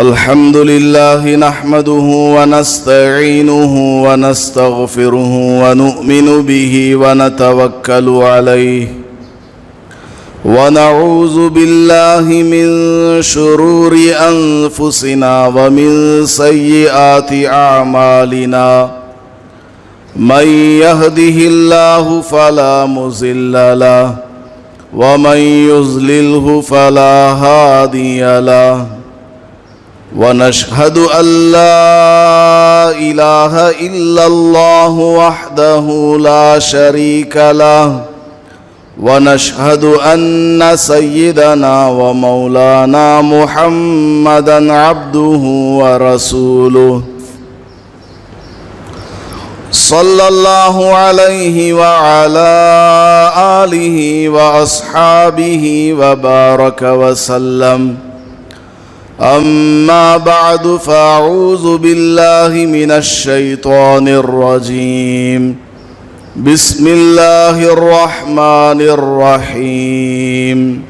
الحمد لله نحمده ونستعينه ونستغفره ونؤمن به ونتوكل عليه ونعوذ بالله من شرور أنفسنا ومن سيئات أعمالنا من يهده الله فلا مضل له ومن يضلله فلا هادي له ونشهد أن لا إله إلا الله وحده لا شريك له ونشهد أن سيدنا ومولانا محمدا عبده ورسوله صلى الله عليه وعلى آله وأصحابه وبارك وسلم أما بعد فأعوذ بالله من الشيطان الرجيم بسم الله الرحمن الرحيم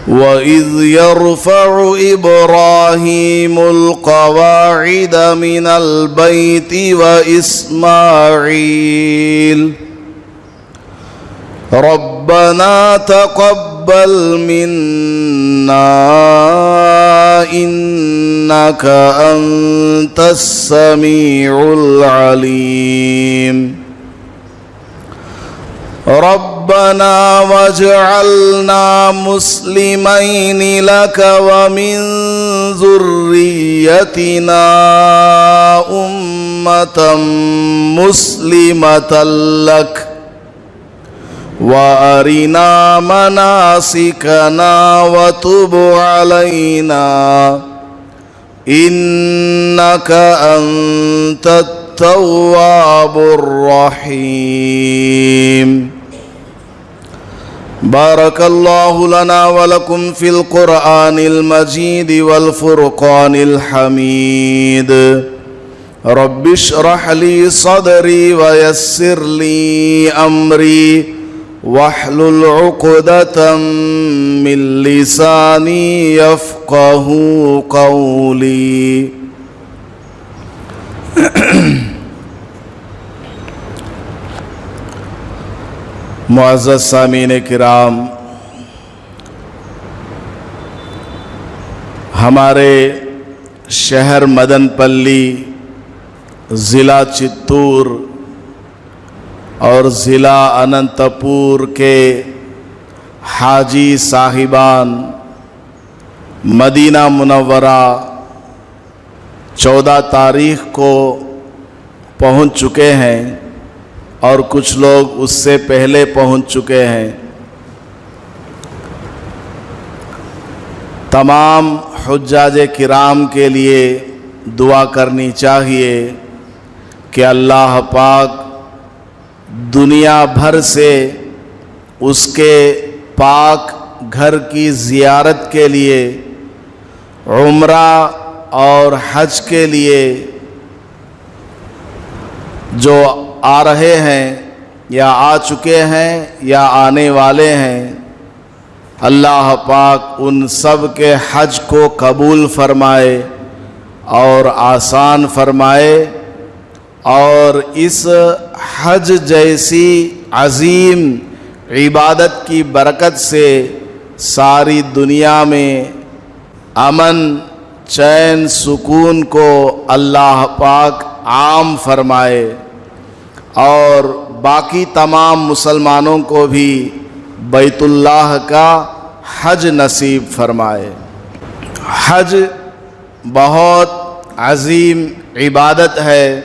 وإذ يرفع إبراهيم القواعد من البيت وإسماعيل ربنا تقبل منا إنك أنت السميع العليم ربنا واجعلنا مسلمين لك ومن ذريتنا أمة مسلمة لك وأرنا مناسكنا وتب علينا إنك أنت التواب الرحيم بارك الله لنا ولكم في القرآن المجيد والفرقان الحميد رب اشرح لي صدري ويسر لي أمري واحلل عقدة من لساني يفقه قولي معزز سامعین کرام، ہمارے شہر مدن پلی، ضلع چتور اور ضلع اننت پور کے حاجی صاحبان مدینہ منورہ 14 تاریخ کو پہنچ چکے ہیں اور کچھ لوگ اس سے پہلے پہنچ چکے ہیں۔ تمام حجاج کرام کے لیے دعا کرنی چاہیے کہ اللہ پاک دنیا بھر سے اس کے پاک گھر کی زیارت کے لیے، عمرہ اور حج کے لیے جو آ رہے ہیں یا آ چکے ہیں یا آنے والے ہیں، اللہ پاک ان سب کے حج کو قبول فرمائے اور آسان فرمائے، اور اس حج جیسی عظیم عبادت کی برکت سے ساری دنیا میں امن، چین، سکون کو اللہ پاک عام فرمائے اور باقی تمام مسلمانوں کو بھی بیت اللہ کا حج نصیب فرمائے۔ حج بہت عظیم عبادت ہے،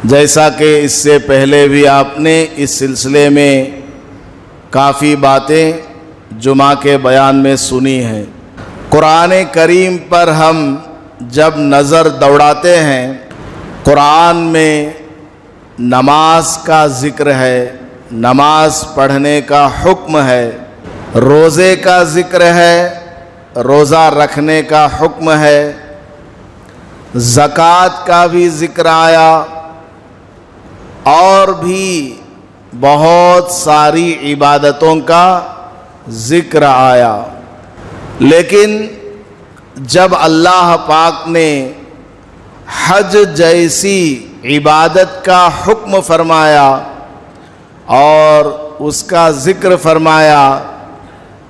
جیسا کہ اس سے پہلے بھی آپ نے اس سلسلے میں کافی باتیں جمعہ کے بیان میں سنی ہیں۔ قرآن کریم پر ہم جب نظر دوڑاتے ہیں، قرآن میں نماز کا ذکر ہے، نماز پڑھنے کا حکم ہے، روزے کا ذکر ہے، روزہ رکھنے کا حکم ہے، زکوٰۃ کا بھی ذکر آیا اور بھی بہت ساری عبادتوں کا ذکر آیا، لیکن جب اللہ پاک نے حج جیسی عبادت کا حکم فرمایا اور اس کا ذکر فرمایا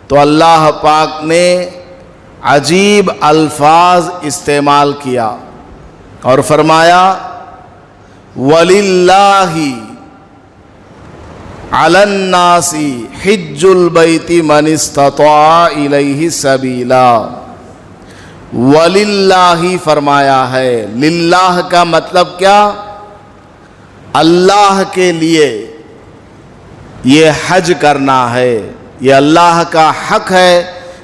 تو اللہ پاک نے عجیب الفاظ استعمال کیا اور فرمایا وَلِلَّهِ عَلَى النَّاسِ حِجُّ الْبَيْتِ مَنِ اسْتَطَاعَ إِلَيْهِ سَبِيلًا۔ وَلِلَّهِ فرمایا ہے، للہ کا مطلب کیا؟ اللہ کے لیے یہ حج کرنا ہے، یہ اللہ کا حق ہے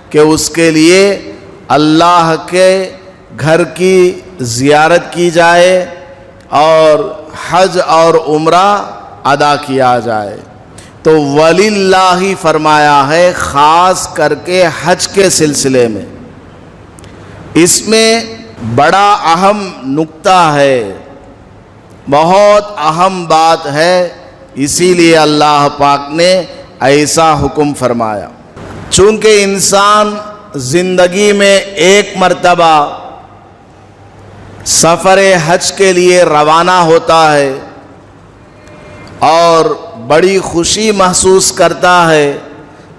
کہ اس کے لیے اللہ کے گھر کی زیارت کی جائے اور حج اور عمرہ ادا کیا جائے۔ تو وَلِلَّهِ فرمایا ہے خاص کر کے حج کے سلسلے میں۔ اس میں بڑا اہم نکتہ ہے، بہت اہم بات ہے، اسی لیے اللہ پاک نے ایسا حکم فرمایا۔ چونکہ انسان زندگی میں ایک مرتبہ سفر حج کے لیے روانہ ہوتا ہے اور بڑی خوشی محسوس کرتا ہے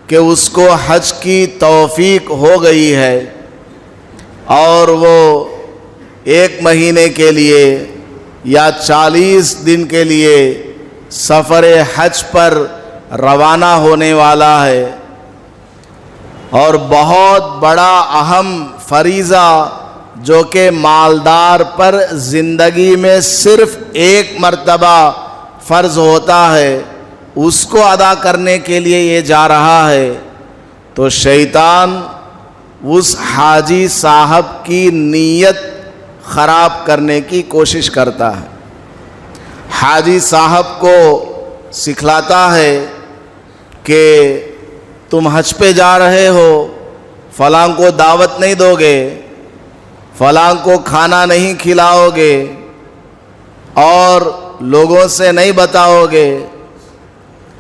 کہ اس کو حج کی توفیق ہو گئی ہے اور وہ 1 مہینے کے لیے یا 40 دن کے لیے سفر حج پر روانہ ہونے والا ہے، اور بہت بڑا اہم فریضہ جو کہ مالدار پر زندگی میں صرف 1 مرتبہ فرض ہوتا ہے، اس کو ادا کرنے کے لیے یہ جا رہا ہے، تو شیطان اس حاجی صاحب کی نیت خراب کرنے کی کوشش کرتا ہے۔ حاجی صاحب کو سکھلاتا ہے کہ تم حج پہ جا رہے ہو، فلاں کو دعوت نہیں دو گے، فلاں کو کھانا نہیں کھلاؤ گے اور لوگوں سے نہیں بتاؤ گے،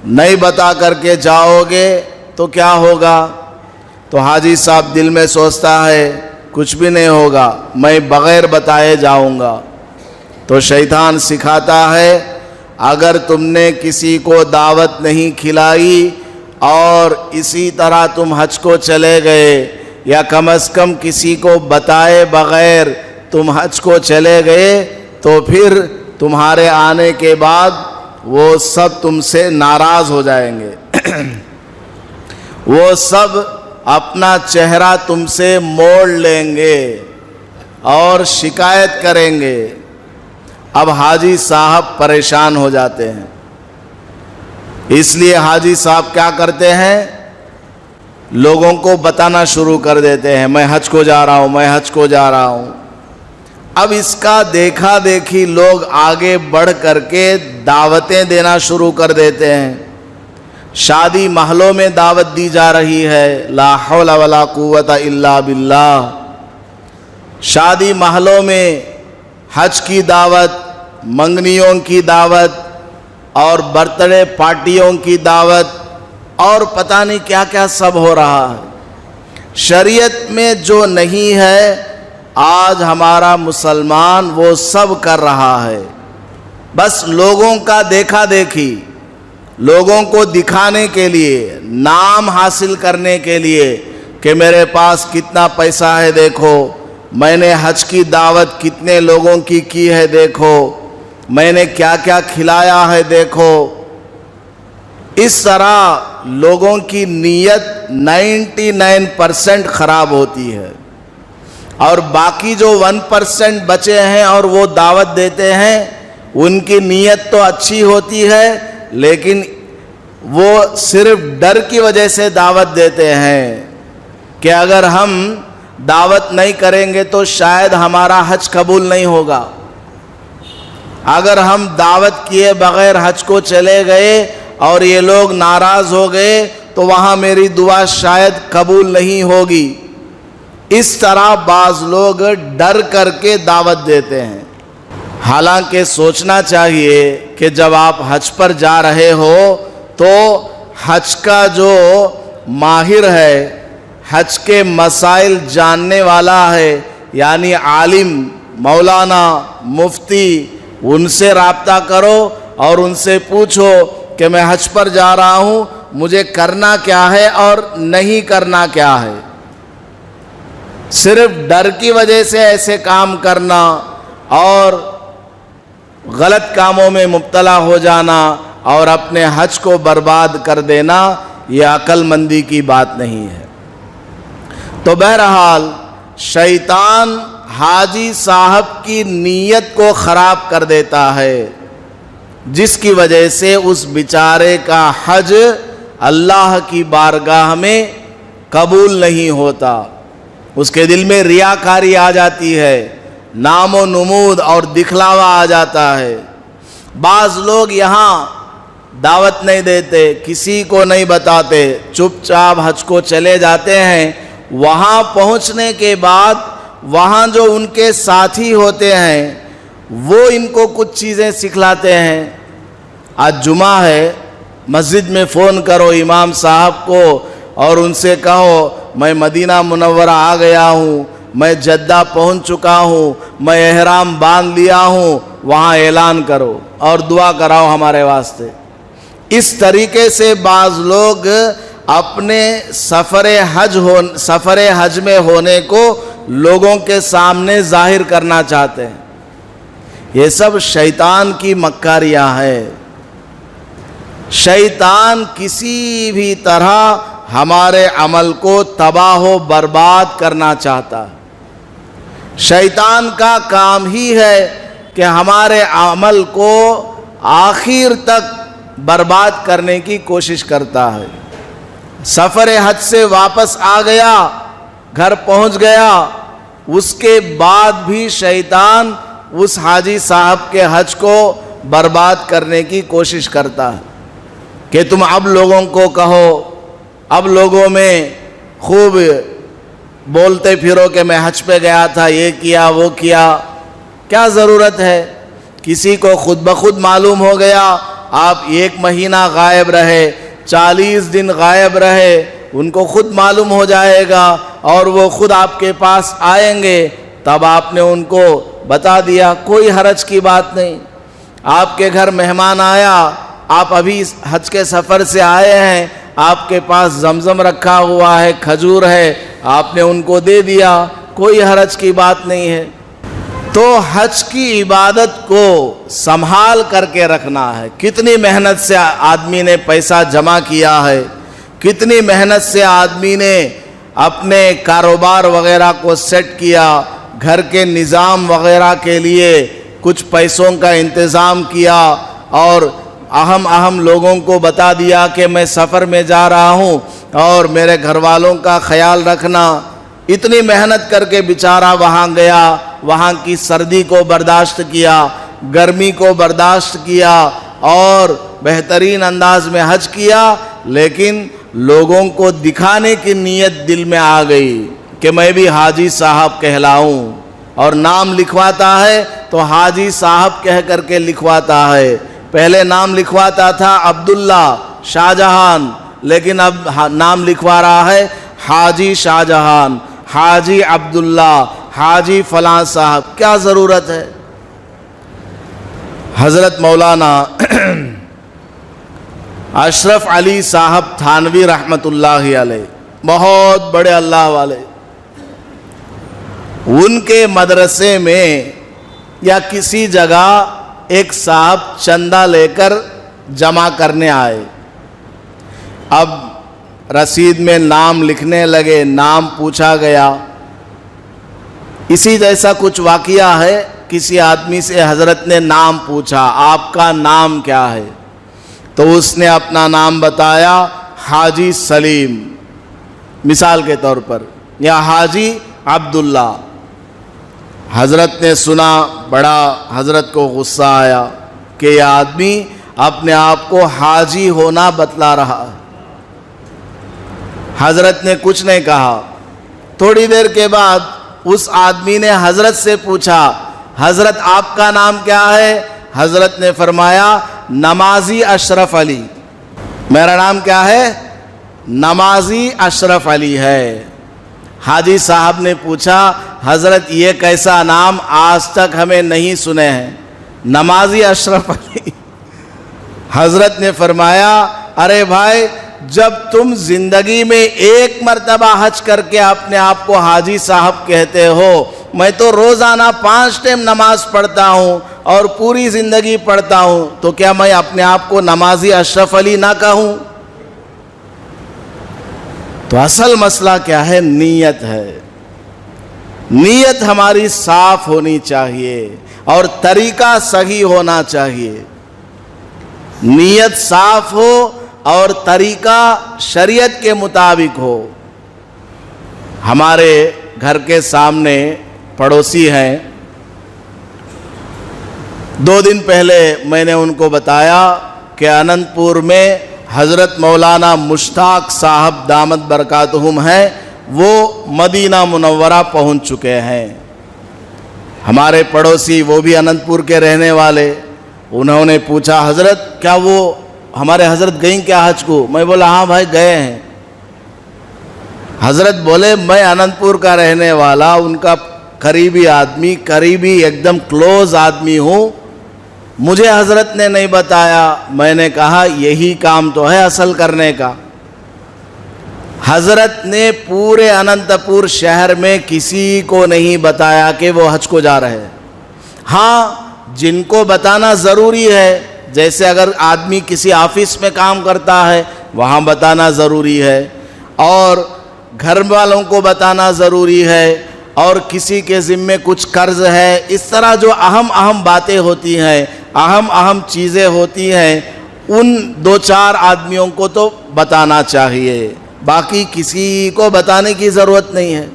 نہیں بتا کر کے جاؤ گے تو کیا ہوگا؟ تو حاجی صاحب دل میں سوچتا ہے کچھ بھی نہیں ہوگا، میں بغیر بتائے جاؤں گا۔ تو شیطان سکھاتا ہے اگر تم نے کسی کو دعوت نہیں کھلائی اور اسی طرح تم حج کو چلے گئے، یا کم از کم کسی کو بتائے بغیر تم حج کو چلے گئے، تو پھر تمہارے آنے کے بعد وہ سب تم سے ناراض ہو جائیں گے، وہ سب اپنا چہرہ تم سے موڑ لیں گے اور شکایت کریں گے۔ اب حاجی صاحب پریشان ہو جاتے ہیں، اس لیے حاجی صاحب کیا کرتے ہیں؟ لوگوں کو بتانا شروع کر دیتے ہیں میں حج کو جا رہا ہوں، میں حج کو جا رہا ہوں۔ اب اس کا دیکھا دیکھی لوگ آگے بڑھ کر کے دعوتیں دینا شروع کر دیتے ہیں، شادی محلوں میں دعوت دی جا رہی ہے، لا حول ولا قوت الا باللہ، شادی محلوں میں حج کی دعوت، منگنیوں کی دعوت اور برتھ ڈے پارٹیوں کی دعوت اور پتہ نہیں کیا کیا سب ہو رہا ہے۔ شریعت میں جو نہیں ہے آج ہمارا مسلمان وہ سب کر رہا ہے، بس لوگوں کا دیکھا دیکھی، لوگوں کو دکھانے کے لیے، نام حاصل کرنے کے لیے کہ میرے پاس کتنا پیسہ ہے دیکھو، میں نے حج کی دعوت کتنے لوگوں کی ہے دیکھو، میں نے کیا کیا کھلایا ہے دیکھو۔ اس طرح لوگوں کی نیت 99% خراب ہوتی ہے، اور باقی جو 1% بچے ہیں اور وہ دعوت دیتے ہیں ان کی نیت تو اچھی ہوتی ہے، لیکن وہ صرف ڈر کی وجہ سے دعوت دیتے ہیں کہ اگر ہم دعوت نہیں کریں گے تو شاید ہمارا حج قبول نہیں ہوگا، اگر ہم دعوت کیے بغیر حج کو چلے گئے اور یہ لوگ ناراض ہو گئے تو وہاں میری دعا شاید قبول نہیں ہوگی۔ اس طرح بعض لوگ ڈر کر کے دعوت دیتے ہیں، حالانکہ سوچنا چاہیے کہ جب آپ حج پر جا رہے ہو تو حج کا جو ماہر ہے، حج کے مسائل جاننے والا ہے، یعنی عالم، مولانا، مفتی، ان سے رابطہ کرو اور ان سے پوچھو کہ میں حج پر جا رہا ہوں، مجھے کرنا کیا ہے اور نہیں کرنا کیا ہے۔ صرف ڈر کی وجہ سے ایسے کام کرنا اور غلط کاموں میں مبتلا ہو جانا اور اپنے حج کو برباد کر دینا، یہ عقل مندی کی بات نہیں ہے۔ تو بہرحال شیطان حاجی صاحب کی نیت کو خراب کر دیتا ہے، جس کی وجہ سے اس بیچارے کا حج اللہ کی بارگاہ میں قبول نہیں ہوتا۔ اس کے دل میں ریاکاری آ جاتی ہے، نام و نمود اور دکھلاوا آ جاتا ہے۔ بعض لوگ یہاں دعوت نہیں دیتے، کسی کو نہیں بتاتے، چپ چاپ حج کو چلے جاتے ہیں۔ وہاں پہنچنے کے بعد وہاں جو ان کے ساتھی ہوتے ہیں وہ ان کو کچھ چیزیں سکھلاتے ہیں۔ آج جمعہ ہے، مسجد میں فون کرو امام صاحب کو اور ان سے کہو میں مدینہ منورہ آ گیا ہوں، میں جدہ پہنچ چکا ہوں، میں احرام باندھ لیا ہوں، وہاں اعلان کرو اور دعا کراؤ ہمارے واسطے۔ اس طریقے سے بعض لوگ اپنے سفر حج میں ہونے کو لوگوں کے سامنے ظاہر کرنا چاہتے ہیں۔ یہ سب شیطان کی مکاریاں ہیں۔ شیطان کسی بھی طرح ہمارے عمل کو تباہ و برباد کرنا چاہتا ہے۔ شیطان کا کام ہی ہے کہ ہمارے عمل کو آخر تک برباد کرنے کی کوشش کرتا ہے۔ سفر حج سے واپس آ گیا، گھر پہنچ گیا، اس کے بعد بھی شیطان اس حاجی صاحب کے حج کو برباد کرنے کی کوشش کرتا ہے کہ تم اب لوگوں کو کہو، اب لوگوں میں خوب بولتے پھرو کہ میں حج پہ گیا تھا، یہ کیا وہ کیا۔ کیا ضرورت ہے؟ کسی کو خود بخود معلوم ہو گیا، آپ 1 مہینہ غائب رہے، 40 دن غائب رہے، ان کو خود معلوم ہو جائے گا اور وہ خود آپ کے پاس آئیں گے، تب آپ نے ان کو بتا دیا، کوئی حرج کی بات نہیں۔ آپ کے گھر مہمان آیا، آپ ابھی حج کے سفر سے آئے ہیں، آپ کے پاس زمزم رکھا ہوا ہے، کھجور ہے، آپ نے ان کو دے دیا، کوئی حرج کی بات نہیں ہے۔ تو حج کی عبادت کو سنبھال کر کے رکھنا ہے۔ کتنی محنت سے آدمی نے پیسہ جمع کیا ہے، کتنی محنت سے آدمی نے اپنے کاروبار وغیرہ کو سیٹ کیا، گھر کے نظام وغیرہ کے لیے کچھ پیسوں کا انتظام کیا اور اہم لوگوں کو بتا دیا کہ میں سفر میں جا رہا ہوں اور میرے گھر والوں کا خیال رکھنا۔ اتنی محنت کر کے بیچارہ وہاں گیا، وہاں کی سردی کو برداشت کیا، گرمی کو برداشت کیا اور بہترین انداز میں حج کیا، لیکن لوگوں کو دکھانے کی نیت دل میں آ گئی کہ میں بھی حاجی صاحب کہلاؤں، اور نام لکھواتا ہے تو حاجی صاحب کہہ کر کے لکھواتا ہے۔ پہلے نام لکھواتا تھا عبداللہ شاہ جہان، لیکن اب نام لکھوا رہا ہے حاجی شاہ جہان، حاجی عبداللہ، حاجی فلاں صاحب۔ کیا ضرورت ہے؟ حضرت مولانا اشرف علی صاحب تھانوی رحمت اللہ علیہ، بہت بڑے اللہ والے، ان کے مدرسے میں یا کسی جگہ ایک صاحب چندہ لے کر جمع کرنے آئے۔ اب رسید میں نام لکھنے لگے، نام پوچھا گیا۔ اسی جیسا کچھ واقعہ ہے، کسی آدمی سے حضرت نے نام پوچھا، آپ کا نام کیا ہے؟ تو اس نے اپنا نام بتایا، حاجی سلیم مثال کے طور پر، یا حاجی عبداللہ۔ حضرت نے سنا، بڑا حضرت کو غصہ آیا کہ یہ آدمی اپنے آپ کو حاجی ہونا بتلا رہا ہے۔ حضرت نے کچھ نہیں کہا۔ تھوڑی دیر کے بعد اس آدمی نے حضرت سے پوچھا، حضرت آپ کا نام کیا ہے؟ حضرت نے فرمایا نمازی اشرف علی۔ میرا نام کیا ہے؟ نمازی اشرف علی ہے۔ حاجی صاحب نے پوچھا حضرت یہ کیسا نام آج تک ہمیں نہیں سنے ہیں، نمازی اشرف علی۔ حضرت نے فرمایا ارے بھائی جب تم زندگی میں ایک مرتبہ حج کر کے اپنے آپ کو حاجی صاحب کہتے ہو، میں تو روزانہ 5 ٹائم نماز پڑھتا ہوں اور پوری زندگی پڑھتا ہوں، تو کیا میں اپنے آپ کو نمازی اشرف علی نہ کہوں؟ تو اصل مسئلہ کیا ہے؟ نیت ہے۔ نیت ہماری صاف ہونی چاہیے اور طریقہ صحیح ہونا چاہیے۔ نیت صاف ہو اور طریقہ شریعت کے مطابق ہو۔ ہمارے گھر کے سامنے پڑوسی ہیں، 2 دن پہلے میں نے ان کو بتایا کہ اننت پور میں حضرت مولانا مشتاق صاحب دامت برکاتہم ہیں، وہ مدینہ منورہ پہنچ چکے ہیں۔ ہمارے پڑوسی وہ بھی اننت پور کے رہنے والے، انہوں نے پوچھا حضرت کیا وہ ہمارے حضرت گئیں کیا حج کو؟ میں بولا ہاں بھائی گئے ہیں۔ حضرت بولے میں اننت پور کا رہنے والا، ان کا قریبی آدمی، قریبی ایک دم کلوز آدمی ہوں، مجھے حضرت نے نہیں بتایا۔ میں نے کہا یہی کام تو ہے اصل کرنے کا۔ حضرت نے پورے اننت پور شہر میں کسی کو نہیں بتایا کہ وہ حج کو جا رہے ہیں۔ ہاں جن کو بتانا ضروری ہے، جیسے اگر آدمی کسی آفس میں کام کرتا ہے وہاں بتانا ضروری ہے، اور گھر والوں کو بتانا ضروری ہے، اور کسی کے ذمے کچھ قرض ہے، اس طرح جو اہم باتیں ہوتی ہیں، اہم چیزیں ہوتی ہیں، ان 2-4 آدمیوں کو تو بتانا چاہیے، باقی کسی کو بتانے کی ضرورت نہیں ہے۔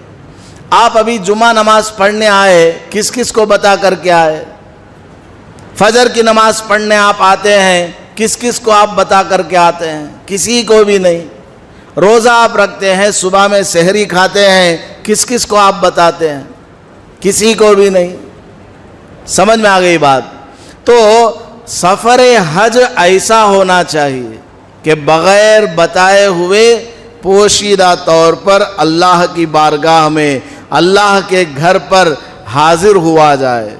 آپ ابھی جمعہ نماز پڑھنے آئے، کس کس کو بتا کر کے آئے؟ فجر کی نماز پڑھنے آپ آتے ہیں، کس کس کو آپ بتا کر کے آتے ہیں؟ کسی کو بھی نہیں۔ روزہ آپ رکھتے ہیں، صبح میں سحری کھاتے ہیں، کس کس کو آپ بتاتے ہیں؟ کسی کو بھی نہیں۔ سمجھ میں آ گئی بات؟ تو سفر حج ایسا ہونا چاہیے کہ بغیر بتائے ہوئے پوشیدہ طور پر اللہ کی بارگاہ میں، اللہ کے گھر پر حاضر ہوا جائے۔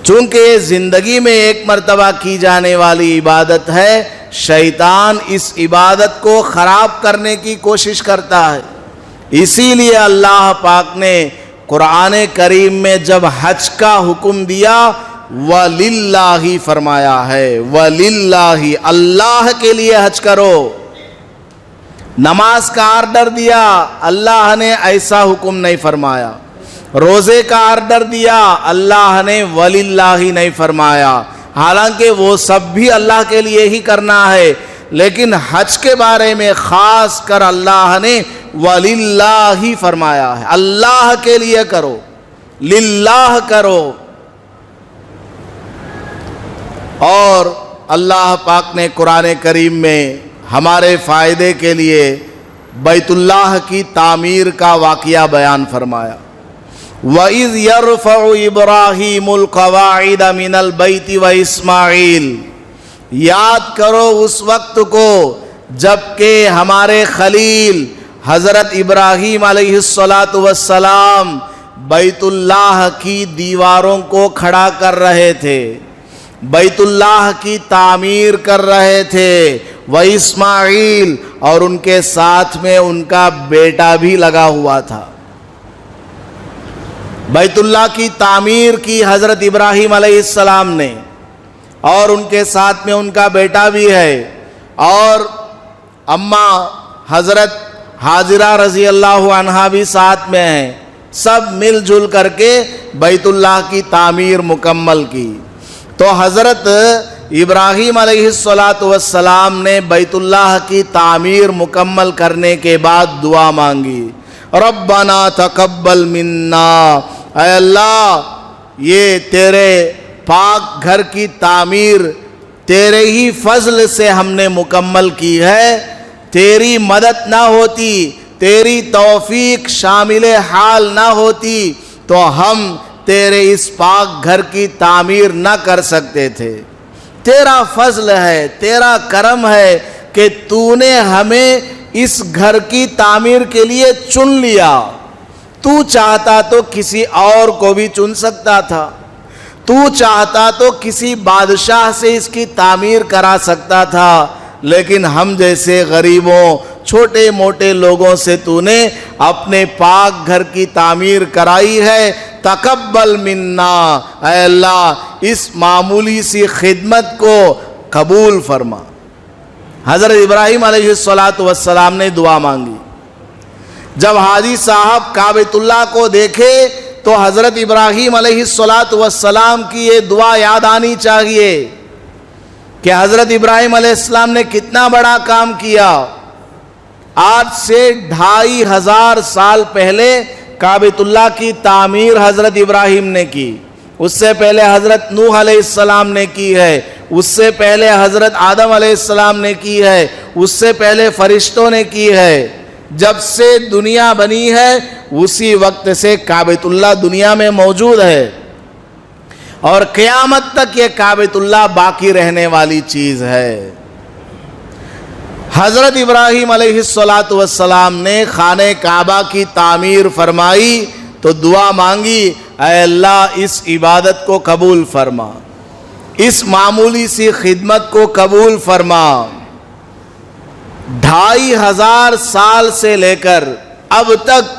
چونکہ یہ زندگی میں ایک مرتبہ کی جانے والی عبادت ہے، شیطان اس عبادت کو خراب کرنے کی کوشش کرتا ہے۔ اسی لیے اللہ پاک نے قرآن کریم میں جب حج کا حکم دیا وَلِلَّهِ فرمایا ہے، وَلِلَّهِ اللہ کے لیے حج کرو۔ نماز کا آرڈر دیا، اللہ نے ایسا حکم نہیں فرمایا۔ روزے کا آرڈر دیا، اللہ نے وَلِلَّهِ نہیں فرمایا، حالانکہ وہ سب بھی اللہ کے لیے ہی کرنا ہے، لیکن حج کے بارے میں خاص کر اللہ نے وَلِلَّهِ فرمایا ہے، اللہ کے لیے کرو، للہ کرو۔ اور اللہ پاک نے قرآن کریم میں ہمارے فائدے کے لیے بیت اللہ کی تعمیر کا واقعہ بیان فرمایا۔ وَإِذْ يَرْفَعُ إِبْرَاهِيمُ الْقَوَاعِدَ مِنَ الْبَيْتِ وَإِسْمَاعِيلُ، یاد کرو اس وقت کو جب کہ ہمارے خلیل حضرت ابراہیم علیہ السلام بیت اللہ کی دیواروں کو کھڑا کر رہے تھے، بیت اللہ کی تعمیر کر رہے تھے، وَإِسْمَاعِيلُ اور ان کے ساتھ میں ان کا بیٹا بھی لگا ہوا تھا۔ بیت اللہ کی تعمیر کی حضرت ابراہیم علیہ السلام نے، اور ان کے ساتھ میں ان کا بیٹا بھی ہے، اور اماں حضرت حاجرہ رضی اللہ عنہا بھی ساتھ میں ہیں، سب مل جل کر کے بیت اللہ کی تعمیر مکمل کی۔ تو حضرت ابراہیم علیہ السلام نے بیت اللہ کی تعمیر مکمل کرنے کے بعد دعا مانگی، ربنا تقبل منا، اے اللہ یہ تیرے پاک گھر کی تعمیر تیرے ہی فضل سے ہم نے مکمل کی ہے، تیری مدد نہ ہوتی، تیری توفیق شامل حال نہ ہوتی تو ہم تیرے اس پاک گھر کی تعمیر نہ کر سکتے تھے۔ تیرا فضل ہے، تیرا کرم ہے کہ تو نے ہمیں اس گھر کی تعمیر کے لیے چن لیا. تو چاہتا تو کسی اور کو بھی چن سکتا تھا, تو چاہتا تو کسی بادشاہ سے اس کی تعمیر کرا سکتا تھا, لیکن ہم جیسے غریبوں چھوٹے موٹے لوگوں سے تو نے اپنے پاک گھر کی تعمیر کرائی ہے. تقبل منا, اے اللہ اس معمولی سی خدمت کو قبول فرما. حضرت ابراہیم علیہ السلام نے دعا مانگی. جب حاجی صاحب کعبۃ اللہ کو دیکھے تو حضرت ابراہیم علیہ السلام کی یہ دعا یاد آنی چاہیے کہ حضرت ابراہیم علیہ السلام نے کتنا بڑا کام کیا. آج سے 2500 سال پہلے کعبۃ اللہ کی تعمیر حضرت ابراہیم نے کی. اس سے پہلے حضرت نوح علیہ السلام نے کی ہے, اس سے پہلے حضرت آدم علیہ السلام نے کی ہے, اس سے پہلے فرشتوں نے کی ہے. جب سے دنیا بنی ہے اسی وقت سے کعبۃ اللہ دنیا میں موجود ہے, اور قیامت تک یہ کعبۃ اللہ باقی رہنے والی چیز ہے. حضرت ابراہیم علیہ السلام نے خانہ کعبہ کی تعمیر فرمائی تو دعا مانگی, اے اللہ اس عبادت کو قبول فرما, اس معمولی سی خدمت کو قبول فرما. 2500 سال سے لے کر اب تک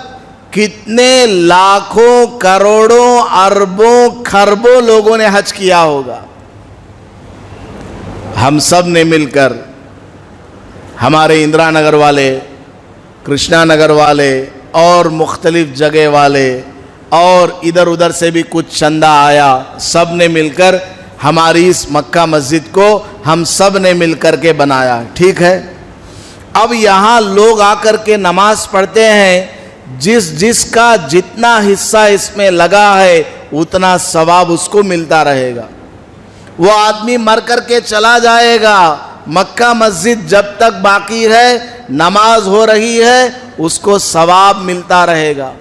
کتنے لاکھوں کروڑوں اربوں کھربوں لوگوں نے حج کیا ہوگا. ہم سب نے مل کر, ہمارے اندرا نگر والے, کرشنا نگر والے اور مختلف جگہ والے اور ادھر ادھر سے بھی کچھ چندہ آیا, سب نے مل کر ہماری اس مکہ مسجد کو ہم سب نے مل کر کے بنایا. ٹھیک ہے, اب یہاں لوگ آ کر کے نماز پڑھتے ہیں, جس کا جتنا حصہ اس میں لگا ہے اتنا ثواب اس کو ملتا رہے گا. وہ آدمی مر کر کے چلا جائے گا, مکہ مسجد جب تک باقی ہے, نماز ہو رہی ہے, اس کو ثواب ملتا رہے گا,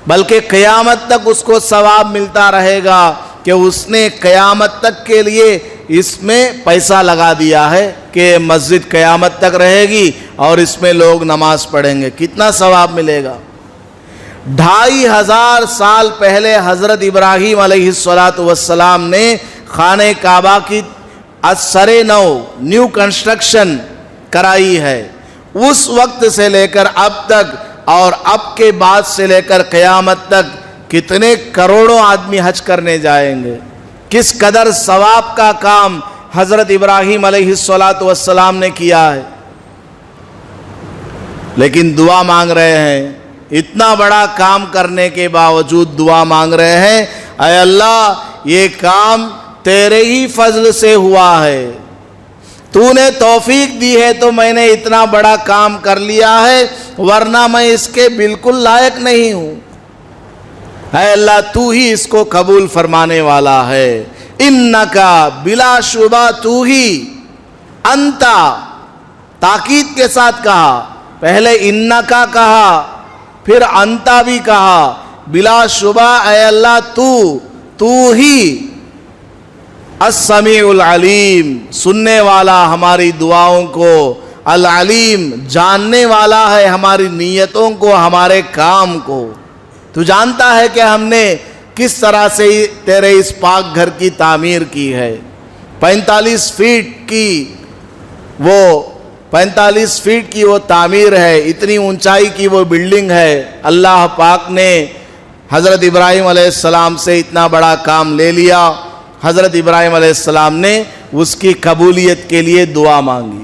بلکہ قیامت تک اس کو ثواب ملتا رہے گا کہ اس نے قیامت تک کے لیے اس میں پیسہ لگا دیا ہے کہ مسجد قیامت تک رہے گی اور اس میں لوگ نماز پڑھیں گے. کتنا ثواب ملے گا. 2500 سال پہلے حضرت ابراہیم علیہ السلام نے خانہ کعبہ کی سر نو نیو کنسٹرکشن کرائی ہے. اس وقت سے لے کر اب تک اور اب کے بعد سے لے کر قیامت تک کتنے کروڑوں آدمی حج کرنے جائیں گے. کس قدر ثواب کا کام حضرت ابراہیم علیہ السلام نے کیا ہے. لیکن دعا مانگ رہے ہیں, اتنا بڑا کام کرنے کے باوجود دعا مانگ رہے ہیں, اے اللہ یہ کام تیرے ہی فضل سے ہوا ہے, تو نے توفیق دی ہے تو میں نے اتنا بڑا کام کر لیا ہے, ورنہ میں اس کے بالکل لائق نہیں ہوں. اے اللہ تو ہی اس کو قبول فرمانے والا ہے. انکا بلا شبہ تو ہی, انتا تاکید کے ساتھ کہا, پہلے انکا کہا پھر انتا بھی کہا, بلا شبہ اے اللہ تو ہی السمیع العلیم, سننے والا ہماری دعاؤں کو, العلیم جاننے والا ہے ہماری نیتوں کو, ہمارے کام کو. تو جانتا ہے کہ ہم نے کس طرح سے تیرے اس پاک گھر کی تعمیر کی ہے. 45 فیٹ کی وہ تعمیر ہے, اتنی اونچائی کی وہ بلڈنگ ہے. اللہ پاک نے حضرت ابراہیم علیہ السلام سے اتنا بڑا کام لے لیا. حضرت ابراہیم علیہ السلام نے اس کی قبولیت کے لیے دعا مانگی.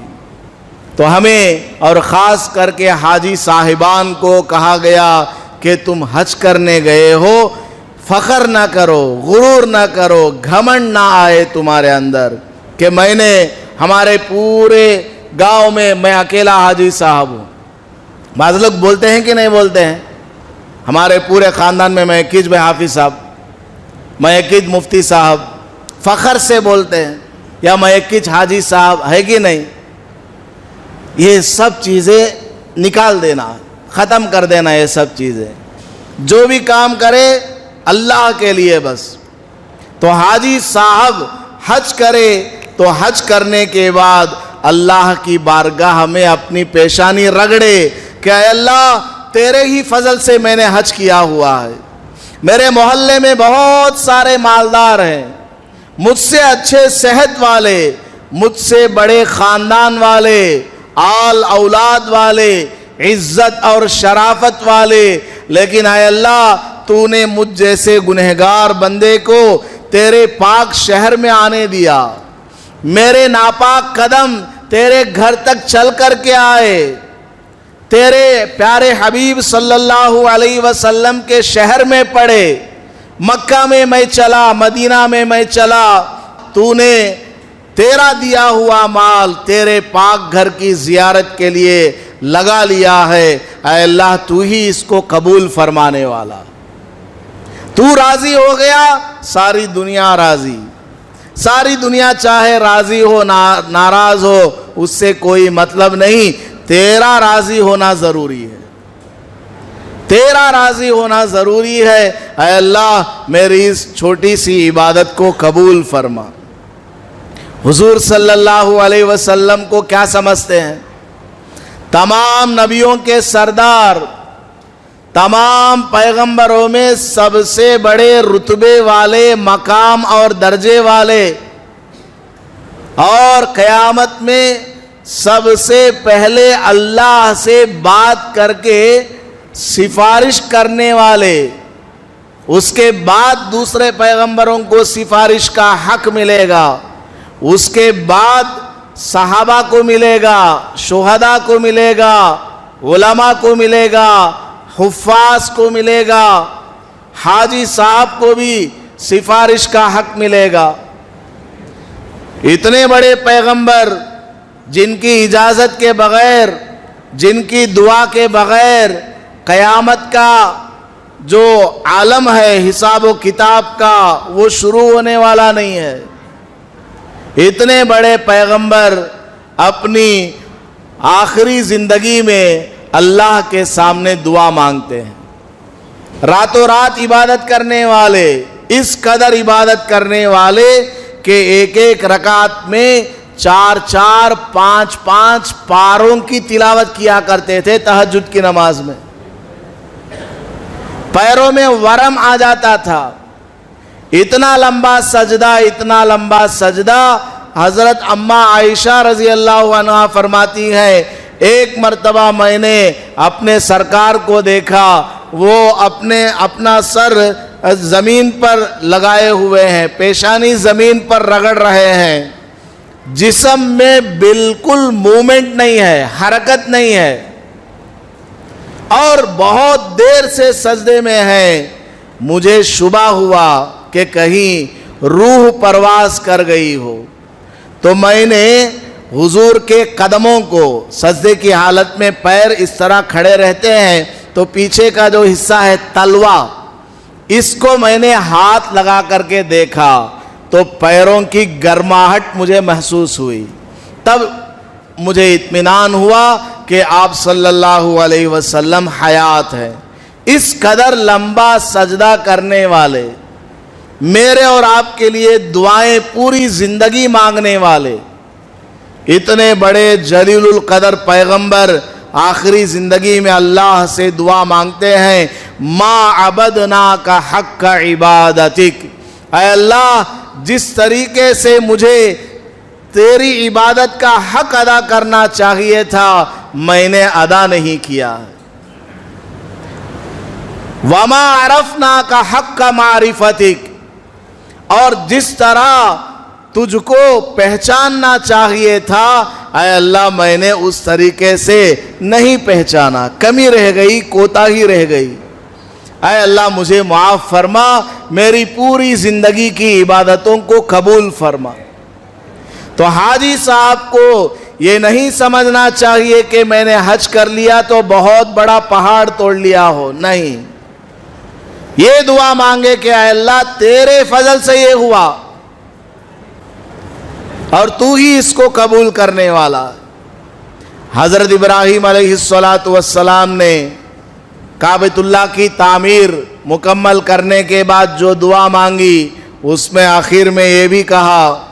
تو ہمیں اور خاص کر کے حاجی صاحبان کو کہا گیا کہ تم حج کرنے گئے ہو, فخر نہ کرو, غرور نہ کرو, گھمنڈ نہ آئے تمہارے اندر کہ میں نے ہمارے پورے گاؤں میں اکیلا حاجی صاحب ہوں. بعض لوگ بولتے ہیں کہ نہیں بولتے ہیں, ہمارے پورے خاندان میں ایکیج میں حافظ صاحب, میں ایکیج مفتی صاحب, فخر سے بولتے ہیں, یا میں ایکیج حاجی صاحب, ہے کہ نہیں. یہ سب چیزیں نکال دینا, ختم کر دینا. یہ سب چیزیں جو بھی کام کرے اللہ کے لیے بس. تو حاجی صاحب حج کرے تو حج کرنے کے بعد اللہ کی بارگاہ میں اپنی پیشانی رگڑے کہ اے اللہ تیرے ہی فضل سے میں نے حج کیا ہوا ہے، میرے محلے میں بہت سارے مالدار ہیں، مجھ سے اچھے صحت والے، مجھ سے بڑے خاندان والے، آل اولاد والے، عزت اور شرافت والے، لیکن اے اللہ تو نے مجھ جیسے گنہگار بندے کو تیرے پاک شہر میں آنے دیا، میرے ناپاک قدم تیرے گھر تک چل کر کے آئے، تیرے پیارے حبیب صلی اللہ علیہ وسلم کے شہر میں پڑے، مکہ میں میں چلا، مدینہ میں میں چلا، تو نے تیرا دیا ہوا مال تیرے پاک گھر کی زیارت کے لیے لگا لیا ہے، اے اللہ تو ہی اس کو قبول فرمانے والا، تو راضی ہو گیا ساری دنیا راضی، ساری دنیا چاہے راضی ہو ناراض ہو اس سے کوئی مطلب نہیں، تیرا راضی ہونا ضروری ہے، تیرا راضی ہونا ضروری ہے، اے اللہ میری اس چھوٹی سی عبادت کو قبول فرما۔ حضور صلی اللہ علیہ وسلم کو کیا سمجھتے ہیں؟ تمام نبیوں کے سردار، تمام پیغمبروں میں سب سے بڑے رتبے والے، مقام اور درجے والے، اور قیامت میں سب سے پہلے اللہ سے بات کر کے سفارش کرنے والے، اس کے بعد دوسرے پیغمبروں کو سفارش کا حق ملے گا، اس کے بعد صحابہ کو ملے گا، شہداء کو ملے گا، علماء کو ملے گا، حفاظ کو ملے گا، حاجی صاحب کو بھی سفارش کا حق ملے گا۔ اتنے بڑے پیغمبر جن کی اجازت کے بغیر، جن کی دعا کے بغیر قیامت کا جو عالم ہے حساب و کتاب کا وہ شروع ہونے والا نہیں ہے، اتنے بڑے پیغمبر اپنی آخری زندگی میں اللہ کے سامنے دعا مانگتے ہیں، راتوں رات عبادت کرنے والے، اس قدر عبادت کرنے والے کہ ایک ایک رکعت میں 4 5 پاروں کی تلاوت کیا کرتے تھے تہجد کی نماز میں، پیروں میں ورم آ جاتا تھا، اتنا لمبا سجدہ، اتنا لمبا سجدہ۔ حضرت اماں عائشہ رضی اللہ عنہا فرماتی ہے ایک مرتبہ میں نے اپنے سرکار کو دیکھا، وہ اپنا سر زمین پر لگائے ہوئے ہیں، پیشانی زمین پر رگڑ رہے ہیں، جسم میں بالکل مومنٹ نہیں ہے، حرکت نہیں ہے، اور بہت دیر سے سجدے میں ہے۔ مجھے شبہ ہوا کہ کہیں روح پرواز کر گئی ہو، تو میں نے حضور کے قدموں کو، سجدے کی حالت میں پیر اس طرح کھڑے رہتے ہیں تو پیچھے کا جو حصہ ہے تلوا، اس کو میں نے ہاتھ لگا کر کے دیکھا تو پیروں کی گرماہٹ مجھے محسوس ہوئی، تب مجھے اطمینان ہوا کہ آپ صلی اللہ علیہ وسلم حیات ہیں۔ اس قدر لمبا سجدہ کرنے والے، میرے اور آپ کے لیے دعائیں پوری زندگی مانگنے والے، اتنے بڑے جلیل القدر پیغمبر آخری زندگی میں اللہ سے دعا مانگتے ہیں، ما عبدناک حق عبادتک، اے اللہ جس طریقے سے مجھے تیری عبادت کا حق ادا کرنا چاہیے تھا میں نے ادا نہیں کیا، وما عرفناک حق معرفتک، اور جس طرح تجھ کو پہچاننا چاہیے تھا اے اللہ میں نے اس طریقے سے نہیں پہچانا، کمی رہ گئی، کوتاہی رہ گئی، اے اللہ مجھے معاف فرما، میری پوری زندگی کی عبادتوں کو قبول فرما۔ تو حاجی صاحب کو یہ نہیں سمجھنا چاہیے کہ میں نے حج کر لیا تو بہت بڑا پہاڑ توڑ لیا ہو، نہیں، یہ دعا مانگے کہ اے اللہ تیرے فضل سے یہ ہوا اور تو ہی اس کو قبول کرنے والا۔ حضرت ابراہیم علیہ السلام نے کعبۃ اللہ کی تعمیر مکمل کرنے کے بعد جو دعا مانگی اس میں آخر میں یہ بھی کہا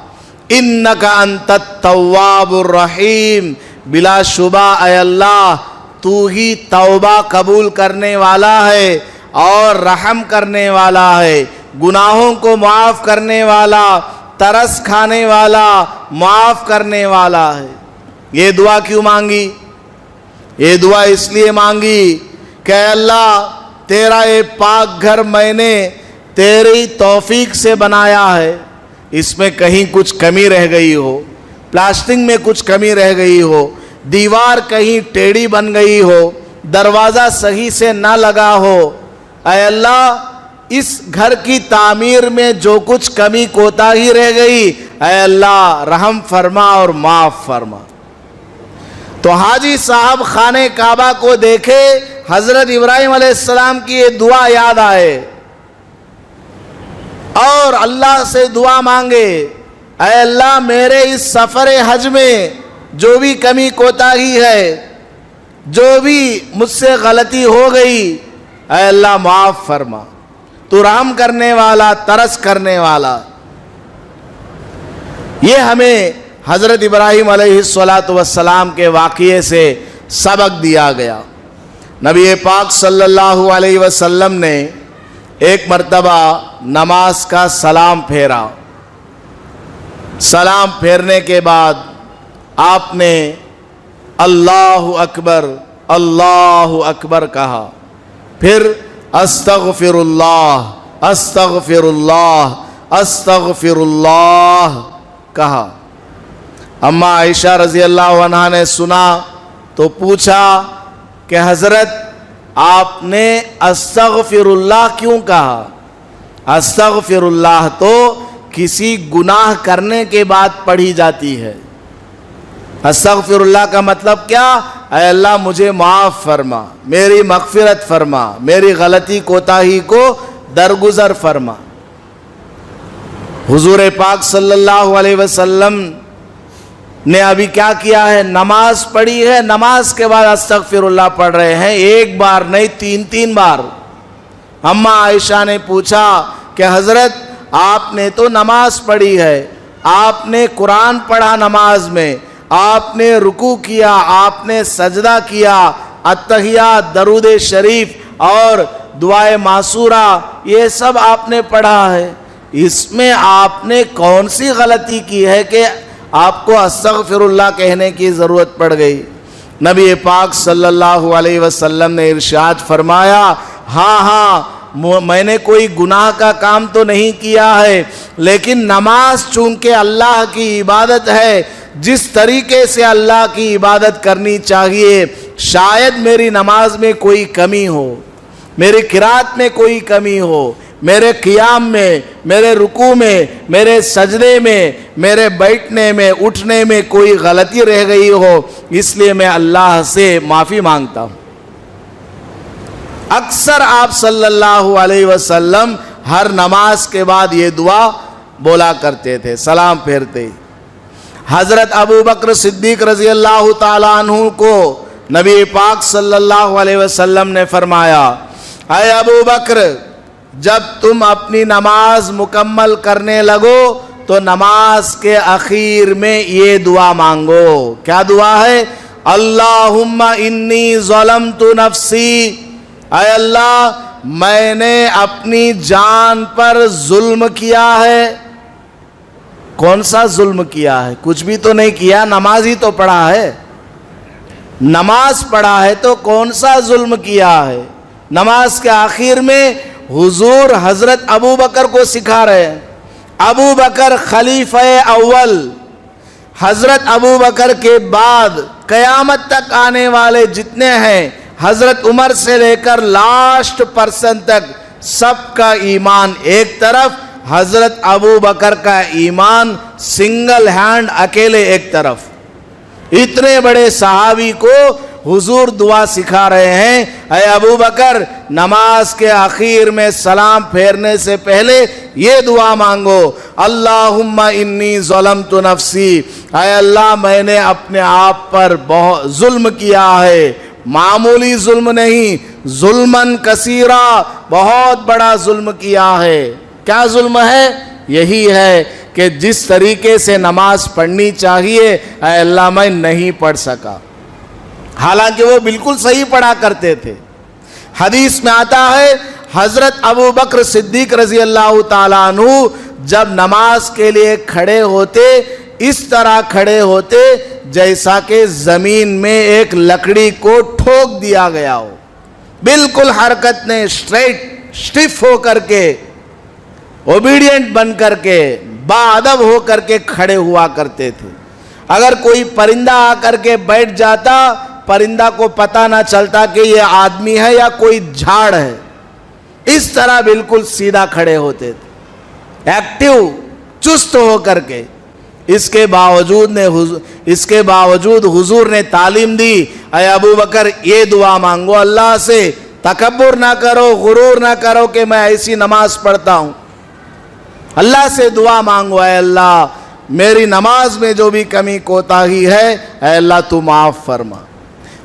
انک انت التواب الرحیم، بلا شبہ اے اللہ تو ہی توبہ قبول کرنے والا ہے اور رحم کرنے والا ہے، گناہوں کو معاف کرنے والا، ترس کھانے والا، معاف کرنے والا ہے۔ یہ دعا کیوں مانگی؟ یہ دعا اس لیے مانگی کہ اے اللہ تیرا یہ پاک گھر میں نے تیری توفیق سے بنایا ہے، اس میں کہیں کچھ کمی رہ گئی ہو، پلاسٹنگ میں کچھ کمی رہ گئی ہو، دیوار کہیں ٹیڑھی بن گئی ہو، دروازہ صحیح سے نہ لگا ہو، اے اللہ اس گھر کی تعمیر میں جو کچھ کمی کوتاہی رہ گئی اے اللہ رحم فرما اور معاف فرما۔ تو حاجی صاحب خانہ کعبہ کو دیکھے، حضرت ابراہیم علیہ السلام کی یہ دعا یاد آئے اور اللہ سے دعا مانگے، اے اللہ میرے اس سفر حج میں جو بھی کمی کوتاہی ہے، جو بھی مجھ سے غلطی ہو گئی اے اللہ معاف فرما، تو رحم کرنے والا، ترس کرنے والا۔ یہ ہمیں حضرت ابراہیم علیہ السلام کے واقعے سے سبق دیا گیا۔ نبی پاک صلی اللہ علیہ وسلم نے ایک مرتبہ نماز کا سلام پھیرا، سلام پھیرنے کے بعد آپ نے اللہ اکبر اللہ اکبر کہا، پھر استغفر اللہ استغفر اللہ استغفر اللہ کہا۔ اما عائشہ رضی اللہ عنہا نے سنا تو پوچھا کہ حضرت آپ نے استغفر اللہ کیوں کہا؟ استغفر اللہ تو کسی گناہ کرنے کے بعد پڑھی جاتی ہے۔ استغفر اللہ کا مطلب کیا؟ اے اللہ مجھے معاف فرما، میری مغفرت فرما، میری غلطی کوتاہی کو درگزر فرما۔ حضور پاک صلی اللہ علیہ وسلم نے ابھی کیا کیا ہے؟ نماز پڑھی ہے، نماز کے بعد استغفر اللہ پڑھ رہے ہیں، ایک بار نہیں تین بار۔ اما عائشہ نے پوچھا کہ حضرت آپ نے تو نماز پڑھی ہے، آپ نے قرآن پڑھا نماز میں، آپ نے رکوع کیا، آپ نے سجدہ کیا، اتحیات، درود شریف اور دعائے معصورہ یہ سب آپ نے پڑھا ہے، اس میں آپ نے کون سی غلطی کی ہے کہ آپ کو استغفر اللہ کہنے کی ضرورت پڑ گئی؟ نبی پاک صلی اللہ علیہ وسلم نے ارشاد فرمایا، ہاں میں نے کوئی گناہ کا کام تو نہیں کیا ہے، لیکن نماز چونکہ اللہ کی عبادت ہے، جس طریقے سے اللہ کی عبادت کرنی چاہیے، شاید میری نماز میں کوئی کمی ہو، میری قرات میں کوئی کمی ہو، میرے قیام میں، میرے رکوع میں، میرے سجدے میں، میرے بیٹھنے میں، اٹھنے میں کوئی غلطی رہ گئی ہو، اس لیے میں اللہ سے معافی مانگتا ہوں۔ اکثر آپ صلی اللہ علیہ وسلم ہر نماز کے بعد یہ دعا بولا کرتے تھے سلام پھیرتے۔ حضرت ابو بکر صدیق رضی اللہ تعالیٰ عنہ کو نبی پاک صلی اللہ علیہ وسلم نے فرمایا، اے ابو بکر جب تم اپنی نماز مکمل کرنے لگو تو نماز کے اخیر میں یہ دعا مانگو۔ کیا دعا ہے؟ اللہم انی ظلمت نفسی، اے اللہ میں نے اپنی جان پر ظلم کیا ہے۔ کون سا ظلم کیا ہے؟ کچھ بھی تو نہیں کیا، نماز ہی تو پڑھا ہے، نماز پڑھا ہے تو کون سا ظلم کیا ہے؟ نماز کے آخر میں حضور حضرت ابو بکر کو سکھا رہے ہیں۔ ابو بکر خلیفہ اول، حضرت ابو بکر کے بعد قیامت تک آنے والے جتنے ہیں، حضرت عمر سے لے کر لاسٹ پرسن تک، سب کا ایمان ایک طرف، حضرت ابو بکر کا ایمان سنگل ہینڈ اکیلے ایک طرف۔ اتنے بڑے صحابی کو حضور دعا سکھا رہے ہیں، اے ابو بکر نماز کے آخر میں سلام پھیرنے سے پہلے یہ دعا مانگو، اللہم انی ظلمت نفسی، اے اللہ میں نے اپنے آپ پر بہت ظلم کیا ہے، معمولی ظلم نہیں، ظلمن کثیرا، بہت بڑا ظلم کیا ہے۔ کیا ظلم ہے؟ یہی ہے کہ جس طریقے سے نماز پڑھنی چاہیے اے اللہ میں نہیں پڑھ سکا، حالانکہ وہ بالکل صحیح پڑھا کرتے تھے۔ حدیث میں آتا ہے حضرت ابو بکر صدیق رضی اللہ تعالیٰ عنہ جب نماز کے لیے کھڑے ہوتے اس طرح کھڑے ہوتے جیسا کہ زمین میں ایک لکڑی کو ٹھوک دیا گیا ہو، بالکل حرکت نے اسٹیف ہو کر کے، اوبیڈینٹ بن کر کے، باادب ہو کر کے کھڑے ہوا کرتے تھے۔ اگر کوئی پرندہ آ کر کے بیٹھ جاتا، پرندہ کو پتہ نہ چلتا کہ یہ آدمی ہے یا کوئی جھاڑ ہے، اس طرح بالکل سیدھا کھڑے ہوتے تھے، ایکٹیو، چست ہو کر کے۔ اس کے باوجود حضور نے تعلیم دی، اے ابو بکر یہ دعا مانگو اللہ سے، تکبر نہ کرو، غرور نہ کرو کہ میں ایسی نماز پڑھتا ہوں، اللہ سے دعا مانگو اے اللہ میری نماز میں جو بھی کمی کوتاہی ہے اے اللہ تو معاف فرما۔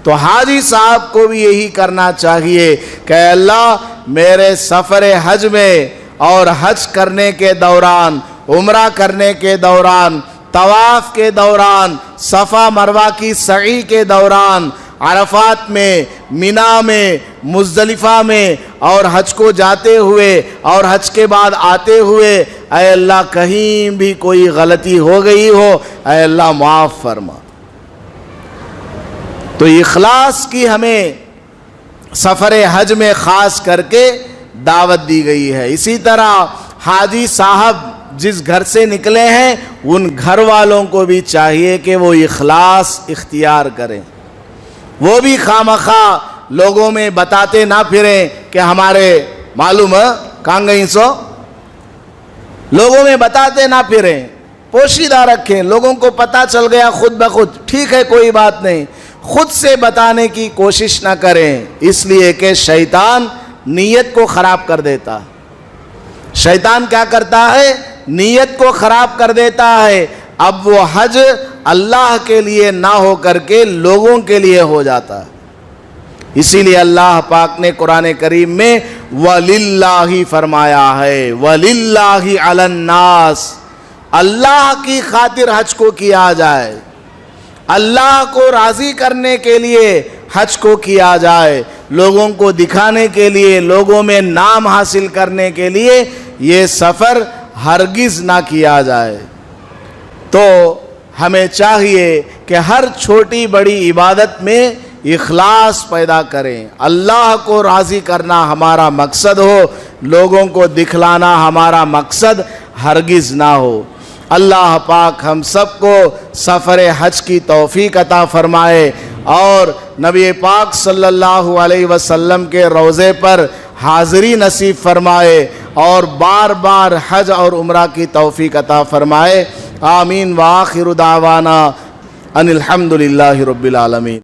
تو حاجی صاحب کو بھی یہی کرنا چاہیے کہ اے اللہ میرے سفر حج میں اور حج کرنے کے دوران، عمرہ کرنے کے دوران، طواف کے دوران، صفا مروہ کی سعی کے دوران، عرفات میں، مینا میں، مزدلفہ میں اور حج کو جاتے ہوئے اور حج کے بعد آتے ہوئے اے اللہ کہیں بھی کوئی غلطی ہو گئی ہو اے اللہ معاف فرما۔ تو اخلاص کی ہمیں سفر حج میں خاص کر کے دعوت دی گئی ہے۔ اسی طرح حاجی صاحب جس گھر سے نکلے ہیں ان گھر والوں کو بھی چاہیے کہ وہ اخلاص اختیار کریں، وہ بھی خواہ لوگوں میں بتاتے نہ پھریں کہ ہمارے معلوم ہے کہاں گئی سو، لوگوں میں بتاتے نہ پھریں، پوشیدہ رکھیں، لوگوں کو پتہ چل گیا خود بخود ٹھیک ہے کوئی بات نہیں، خود سے بتانے کی کوشش نہ کریں، اس لیے کہ شیطان نیت کو خراب کر دیتا ہے۔ شیطان کیا کرتا ہے؟ نیت کو خراب کر دیتا ہے، اب وہ حج اللہ کے لیے نہ ہو کر کے لوگوں کے لیے ہو جاتا ہے۔ اسی لیے اللہ پاک نے قرآن کریم میں وَلِلَّهِ فرمایا ہے، وَلِلَّهِ عَلَى النَّاسِ، اللہ کی خاطر حج کو کیا جائے، اللہ کو راضی کرنے کے لیے حج کو کیا جائے، لوگوں کو دکھانے کے لیے، لوگوں میں نام حاصل کرنے کے لیے یہ سفر ہرگز نہ کیا جائے۔ تو ہمیں چاہیے کہ ہر چھوٹی بڑی عبادت میں اخلاص پیدا کریں، اللہ کو راضی کرنا ہمارا مقصد ہو، لوگوں کو دکھلانا ہمارا مقصد ہرگز نہ ہو۔ اللہ پاک ہم سب کو سفر حج کی توفیق عطا فرمائے اور نبی پاک صلی اللہ علیہ وسلم کے روضے پر حاضری نصیب فرمائے اور بار بار حج اور عمرہ کی توفیق عطا فرمائے۔ آمین وآخر دعوانا ان الحمدللہ رب العالمین۔